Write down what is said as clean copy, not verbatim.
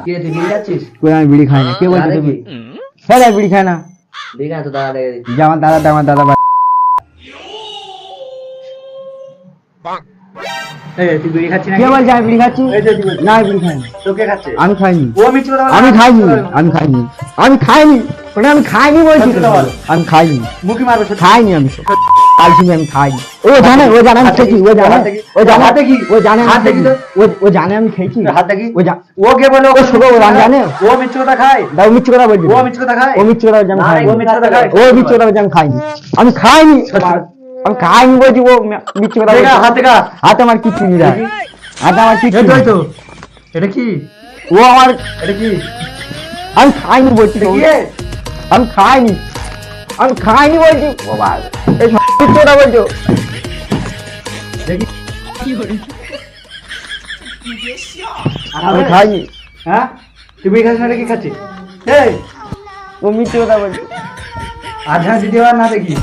কে তুই বিড়ি খাচ্ছিস? কই আমি বিড়ি খাই না। কে বলছে দাদা তুমি? কি? হ্যাঁ বিড়ি খাই না। বিড়ি খায় তো দাদা দেখে দিচ্ছি। যে আমার দাদা তুই বিড়ি খাচ্ছিস না? কে বলছে আমি বিড়ি খাচ্ছি? এই যে তুই বলছিস। না আমি বিড়ি খাই না। তোকে খাচ্ছে? আমি খাইনি। ও মিথ্যে কথা বলে। আমি খাইনি আমি খাইনি আমি খাইনি ওটা আমি খাইনি বলছি সত্যি তো। কথা বল। আমি খাইনি মুখি মারবে সত্যি। খাইনি আমি কালকে আমি খাইনি। ও জানে আমি খেয়েছি। ও জানে হাত দেখি। ও জানে হাত দেখি। ও জানে আমি হাত দেখি খেয়েছি। তো। ও জানে আমি খেয়েছি। হাত দেখি। ও ও কে বলে? ও শুভ ও জানে। ও মিথ্যে কথা খায়? দাও মিথ্যে কথা বলছি। ও মিথ্যে কথা খায়? ও মিথ্যে কথা বলছে আমি না, খাইনি। ও মিথ্যে কথা খায়? ও মিথ্যে কথা বলছে আমি খাইনি। আমি খাইনি। আমি খাইনি বলছি ও মিথ্যে কথা দেখা, বলছে। হাত দেখা। হাতে আমার কিচ্ছু নেই রে। হাতে আমার কিচ্ছু এই তো, নেই। এই তো। এটা কি? ও আমার এটা কি? আমি খাইনি বলছি এটা তো। কি রে? আমি খাইনি বলছি। বাবা এই মিথ্যে কথা বলছো। দেখি। আমি খাইনি। হ্যাঁ? তুই বিড়ি খাচ্ছিস না, এটা কি খাচ্ছিস? এই, ও মিথ্যে কথা বলছো। আধা দিতে পার না দেখি।